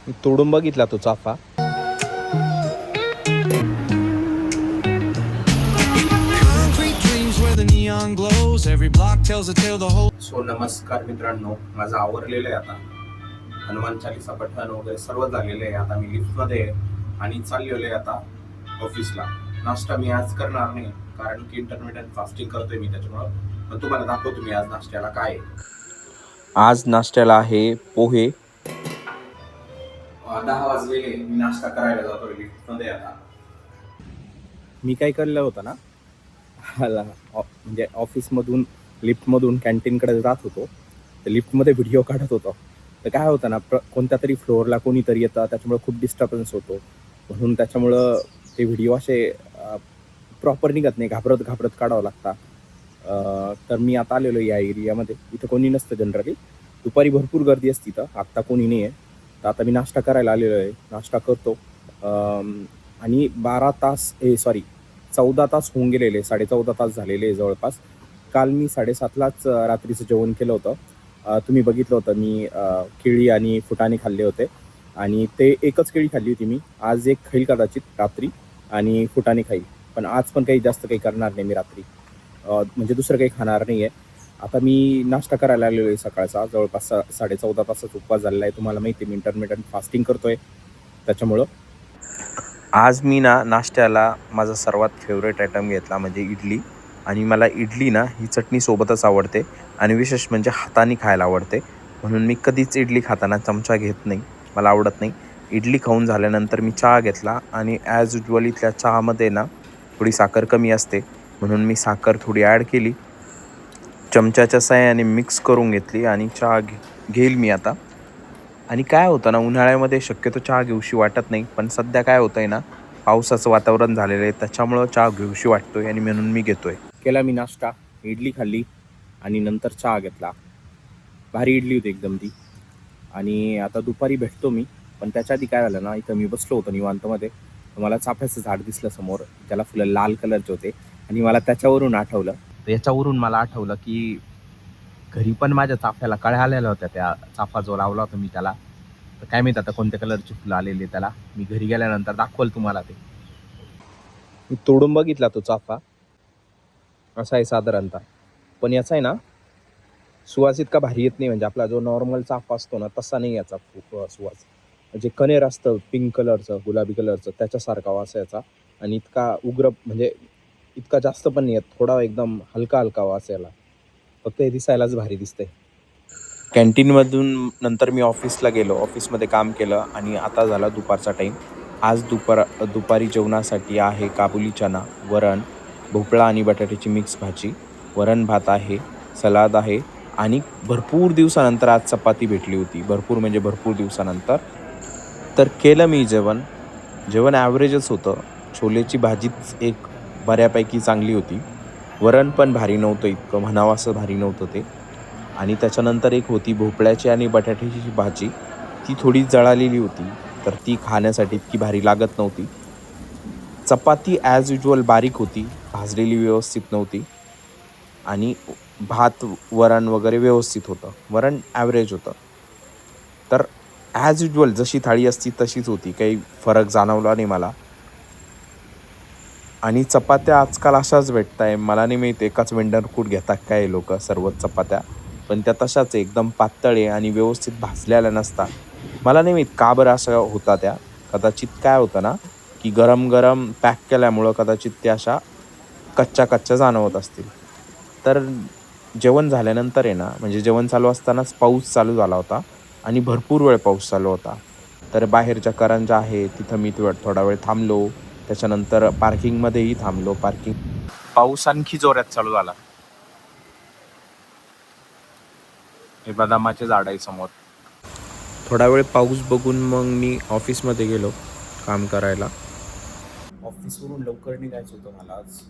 मी तोडून बघितला तो चाफा. सो नमस्कार मित्रांनो, माझं आवरलेलं आहे आता. हनुमान चालीसा पठण वगैरे सर्व झालेलं आहे. आता मी लिफ्टमध्ये आहे आणि चाललेलो आहे आता ऑफिसला. नाश्ता मी आज करणार नाही कारण की इंटरमिडियंट फास्टिंग करतोय मी, त्याच्यामुळं. पण तुम्हाला दाखवतो मी आज नाश्त्याला काय आहे. आज नाश्त्याला आहे पोहे. 10 वाजलेले, मी नाश्ता करायला जातोय लिफ्टमध्ये आता. मी काय केलं होतं ना, म्हणजे ऑफिसमधून लिफ्टमधून कॅन्टीनकडे जात होतो. तर लिफ्टमध्ये व्हिडिओ काढत होतो. तर काय होतं ना, कोणत्या तरी फ्लोअरला कोणीतरी येतं, त्याच्यामुळे खूप डिस्टर्बन्स होतो. म्हणून त्याच्यामुळं ते व्हिडिओ असे प्रॉपर निघत नाही, घाबरत घाबरत काढावं लागतात. तर मी आता आलेलो या एरियामध्ये. इथं कोणी नसतं जनरली. दुपारी भरपूर गर्दी असते इथं, आत्ता कोणी नाही आहे. तर आता मी नाश्ता करायला आलेलो आहे. नाश्ता करतो आणि 14 तास होऊन गेलेले, 14.5 तास झालेले जवळपास. काल मी 7:30लाच रात्रीचं जेवण केलं होतं. तुम्ही बघितलं होतं मी केळी आणि फुटाणे खाल्ले होते आणि ते एकच केळी खाल्ली होती मी. आज एक खाईल कदाचित रात्री आणि फुटाणे खाईल. पण आज पण काही जास्त काही करणार नाही मी रात्री, म्हणजे दुसरं काही खाणार नाही आहे. आता मी नाश्ता करायला आलेलो आहे सकाळचा. जवळपास 14.5 तासाचा उपवास झालेला आहे. तुम्हाला माहिती आहे मी इंटरमिडियंट फास्टिंग करतो आहे, त्याच्यामुळं. आज मी नाश्त्याला माझा सर्वात फेवरेट आयटम घेतला म्हणजे इडली. आणि मला इडली ही चटणीसोबतच आवडते आणि विशेष म्हणजे हाताने खायला आवडते. म्हणून मी कधीच इडली खाताना चमचा घेत नाही, मला आवडत नाही. इडली खाऊन झाल्यानंतर मी चहा घेतला आणि ॲज युजल इथल्या चहामध्ये थोडी साखर कमी असते, म्हणून मी साखर थोडी ॲड केली. चमच्याच्या साहाय्याने मिक्स करून घेतली आणि चहा घेईल मी आता. आणि काय होतं ना, उन्हाळ्यामध्ये शक्यतो चहा घेऊशी वाटत नाही, पण सध्या काय होतं आहे ना, पावसाचं वातावरण झालेलं आहे, त्याच्यामुळं चहा घेऊशी वाटतोय आणि म्हणून मी घेतोय. केला मी नाश्ता, इडली खाल्ली आणि नंतर चहा घेतला. भारी इडली होती एकदम ती. आणि आता दुपारी भेटतो मी. पण त्याच्या आधी काय झालं ना, इथं मी बसलो होतो निवांतमध्ये. मला चाफ्याचं झाड दिसलं समोर, त्याला फुलं लाल कलरचे होते आणि मला त्याच्यावरून आठवलं. याच्यावरून मला आठवलं की घरी पण माझ्या चाफ्याला कळ्या आलेल्या होत्या. त्या चाफा जो लावला होता मी त्याला, तर काय माहीत आता कोणत्या कलरची फुलं आलेली त्याला. मी घरी गेल्यानंतर दाखवल तुम्हाला ते. मी तोडून बघितला तो चाफा, असा आहे साधारणतः. पण याचा आहे ना, सुवास इतका भारी येत नाही. म्हणजे आपला जो नॉर्मल चाफा असतो ना, तसा नाही याचा सुवास. म्हणजे कनेर असतं पिंक कलरचं, गुलाबी कलरचं, त्याच्यासारखा वास याचा. आणि इतका उग्र म्हणजे इतका जास्त पण नाही येत, थोडा एकदम हलका हलका वास याला. फक्त हे दिसायलाच भारी दिसतंय. कॅन्टीनमधून नंतर मी ऑफिसला गेलो, ऑफिसमध्ये काम केलं आणि आता झाला दुपारचा टाईम. आज दुपारी जेवणासाठी आहे काबुली चना, वरण, भोपळा आणि बटाट्याची मिक्स भाजी, वरण भात आहे, सलाद आहे आणि भरपूर दिवसानंतर आज चपाती भेटली होती. भरपूर म्हणजे भरपूर दिवसानंतर. तर केलं मी जेवण. जेवण ॲव्हरेजच होतं. छोलेची भाजीच एक बऱ्यापैकी चांगली होती. वरण पण भारी नव्हतं, इतकं म्हणावं असं भारी नव्हतं ते. आणि त्याच्यानंतर एक होती भोपळ्याची आणि बटाट्याची भाजी. ती थोडी जळालेली होती, तर ती खाण्यासाठी इतकी भारी लागत नव्हती. चपाती ॲज युजल बारीक होती, भाजलेली व्यवस्थित नव्हती. आणि भात वरण वगैरे व्यवस्थित होतं. वरण ॲव्हरेज होतं. तर ॲज युजल जशी थाळी असती तशीच होती, काही फरक जाणवला नाही मला. आणि चपात्या आजकाल अशाच भेटत आहे, मला नाही माहीत एकाच वेंडरकडून घेतात काय लोक सर्वच चपात्या. पण त्या तशाच आहे, एकदम पातळ आहे आणि व्यवस्थित भाजलेल्या नसतात. मला नाही माहीत का बरं असं होता त्या. कदाचित काय होतं ना, की गरम गरम पॅक केल्यामुळं कदाचित त्या अशा कच्च्या कच्च्या जाणवत असतील. तर जेवण झाल्यानंतर आहे ना, म्हणजे जेवण चालू असतानाच पाऊस चालू झाला होता आणि भरपूर वेळ पाऊस चालू होता. तर बाहेरच्या करंज्या आहे तिथं मी थोडा वेळ थांबलो. त्याच्यानंतर पार्किंगमध्येही थांबलो. पाऊस आणखी जोरात चालू झाला. हे बदामाचे झाड आहे समोर. थोडा वेळ पाऊस बघून मग मी ऑफिसमध्ये गेलो काम करायला. ऑफिसवरून लवकर निघायचं होतं मला आज.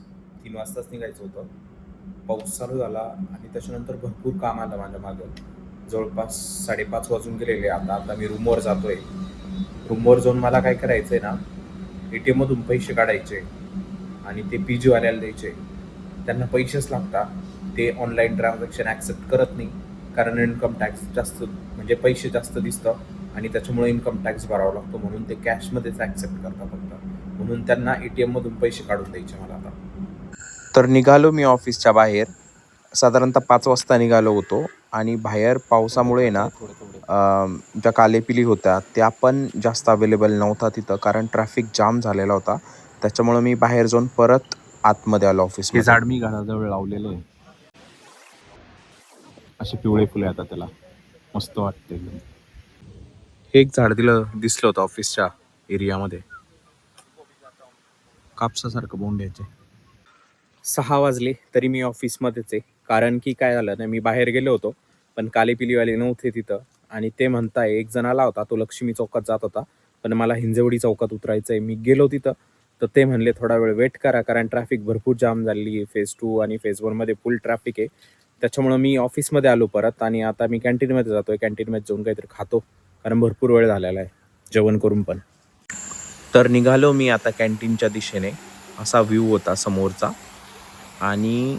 3 वाजताच निघायचं होतं. पाऊस चालू झाला आणि त्याच्यानंतर भरपूर काम आलं माझ्या मागं. जवळपास 5:30 वाजून गेलेले. आता मी रूमवर जातोय. रूमवर जाऊन मला काय करायचं आहे ना, ATM मधून पैसे काढायचे आणि ते PG वाल्याला द्यायचे. त्यांना पैसेच लागतात. ते ऑनलाईन ट्रान्झॅक्शन ॲक्सेप्ट करत नाही, कारण इन्कम टॅक्स जास्त म्हणजे पैसे जास्त दिसतं आणि त्याच्यामुळे इन्कम टॅक्स भरावा लागतो, म्हणून ते कॅशमध्येच ॲक्सेप्ट करतात फक्त. म्हणून त्यांना ATM मधून पैसे काढून द्यायचे मला आता. तर निघालो मी ऑफिसच्या बाहेर. साधारणतः 5 वाजता निघालो होतो आणि बाहेर पावसामुळे ना ज्या कालेपिली होत्या त्या पण जास्त अवेलेबल नव्हता तिथं, कारण ट्रॅफिक जाम झालेला होता. त्याच्यामुळं मी बाहेर जाऊन परत आतमध्ये आलो ऑफिसमध्ये. हे झाड मी घराजवळ लावलेलं आहे. असे पिवळे फुले येतात त्याला, मस्त वाटते एकदम. हे एक झाड दिसलं होतं ऑफिसच्या एरियामध्ये, कापसासारखं बोंड्याचे. 6 वाजले तरी मी ऑफिसमध्येच आहे, कारण की काय झालं ना, मी बाहेर गेलो होतो पण कालेपिलीवाले नव्हते तिथं. आणि ते म्हणताय, एक जण आला होता, तो लक्ष्मी चौकात जात होता, पण मला हिंजवडी चौकात उतरायचं आहे. मी गेलो तिथं तर ते म्हणले थोडा वेळ वेट करा, कारण ट्रॅफिक भरपूर जाम झाली आहे. फेज 2 आणि फेज 1 मध्ये फुल ट्रॅफिक आहे. त्याच्यामुळं मी ऑफिसमध्ये आलो परत आणि आता मी कॅन्टीनमध्ये जातोय. कॅन्टीनमध्ये जाऊन काहीतरी खातो, कारण भरपूर वेळ झालेला आहे जेवण करून पण. तर निघालो मी आता कॅन्टीनच्या दिशेने. असा व्ह्यू होता समोरचा. आणि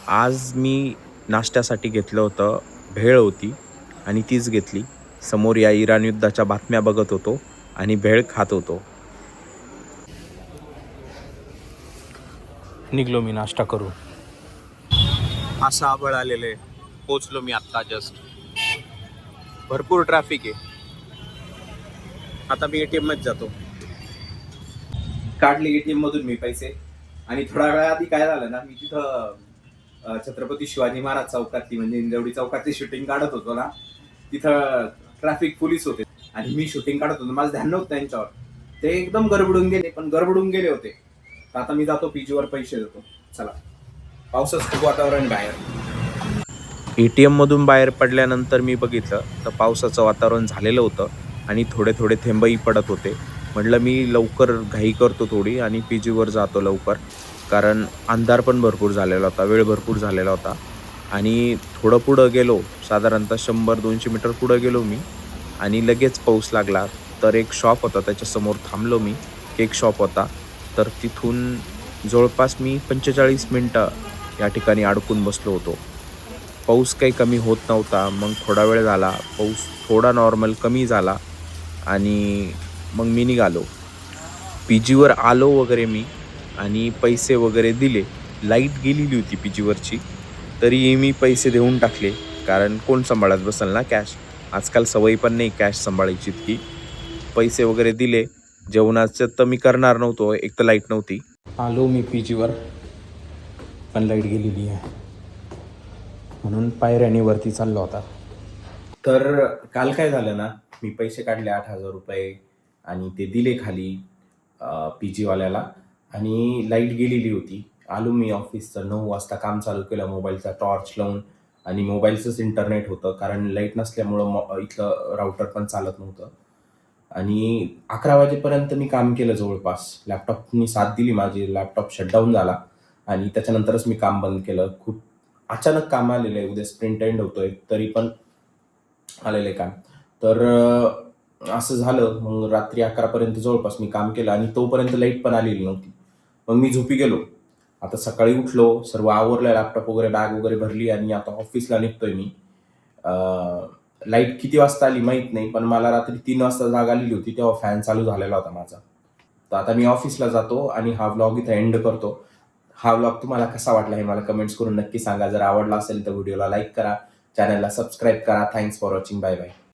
आज मी नाश्त्यासाठी घेतलं होतं, भेळ होती आणि तीच घेतली. समोर या इराण युद्धाच्या बातम्या बघत होतो आणि भेळ खात होतो. निघलो मी नाश्ता करून. असं आबळ आलेलं आहे. पोचलो मी आत्ता जस्ट. भरपूर ट्रॅफिक आहे. आता मी ATM मध्ये जातो. काढले ATM मधून मी पैसे आणि थोडा वेळा आधी काय झालं ना, मी तिथं छत्रपती शिवाजी महाराज चौकातली म्हणजे इंजवडी चौकातली शूटिंग काढत होतो ना, तिथं ट्रॅफिक पोलीस होते आणि मी शूटिंग काढत होतो. माझं ध्यान नव्हतं त्यांच्यावर. ते एकदम गडबडून गेले होते. तर आता मी जातो PG वर पैसे देतो. चला. पावसाचं खूप वातावरण बाहेर. ATM मधून बाहेर पडल्यानंतर मी बघितलं तर पावसाचं वातावरण झालेलं होतं आणि थोडे थोडे थेंबही पडत होते. म्हटलं मी लवकर घाई करतो थोडी आणि PG वर जातो लवकर, कारण अंधार पण भरपूर झालेला होता, वेळ भरपूर झालेला होता. आणि थोडं पुढं गेलो, साधारणतः 100-200 मीटर पुढं गेलो मी आणि लगेच पाऊस लागला. तर एक शॉप होता, त्याच्यासमोर थांबलो मी. केक शॉप होता. तर तिथून जवळपास मी 45 मिनटं या ठिकाणी अडकून बसलो होतो. पाऊस काही कमी होत नव्हता. मग थोडा वेळ झाला, पाऊस थोडा नॉर्मल कमी झाला आणि मग मी निघालो. PG वर आलो वगैरे मी आणि पैसे वगैरे दिले. लाईट गेलेली होती PG वरची, तरीही मी पैसे देऊन टाकले, कारण कोण सांभाळत बसेल ना कॅश. आजकाल सवय पण नाही कॅश सांभाळायची इतकी. पैसे वगैरे दिले. जेवणाचं तर मी करणार नव्हतो, एक तर लाईट नव्हती. आलो मी PG वर, पण लाईट गेलेली आहे, म्हणून पायऱ्याने वरती चाललो होता. तर काल काय झालं ना, मी पैसे काढले 8,000 रुपये आणि ते दिले खाली PG वाल्याला आणि लाईट गेलेली होती. आलो मी ऑफिसचं 9 वाजता, काम चालू केलं मोबाईलचा टॉर्च लावून आणि मोबाईलचंच इंटरनेट होतं, कारण लाईट नसल्यामुळं इथलं राउटर पण चालत नव्हतं. आणि 11 वाजेपर्यंत मी काम केलं जवळपास. लॅपटॉपनी साथ दिली माझी. लॅपटॉप शटडाऊन झाला आणि त्याच्यानंतरच मी काम बंद केलं. खूप अचानक काम आलेलं आहे. उद्या स्प्रिंट एंड होतोय, तरी पण आलेलं आहे काम. तर असं झालं. मग रात्री 11 पर्यंत जवळपास मी काम केलं आणि तोपर्यंत लाईट पण आलेली नव्हती. मग मी झोपी गेलो. आता सकाळी उठलो, सर्व आवरलं, लॅपटॉप वगैरे, बॅग वगैरे भरली आणि आता ऑफिसला निघतोय मी. लाईट किती वाजता आली माहीत नाही, पण मला रात्री 3 वाजता जाग आलेली होती, तेव्हा फॅन चालू झालेला होता माझा. तर आता मी ऑफिसला जातो आणि हा व्लॉग इथं एंड करतो. हा व्लॉग तुम्हाला कसा वाटला हे मला कमेंट्स करून नक्की सांगा. जर आवडला असेल तर व्हिडिओला लाईक करा, चॅनलला सबस्क्राईब करा. Thanks for watching. Bye bye.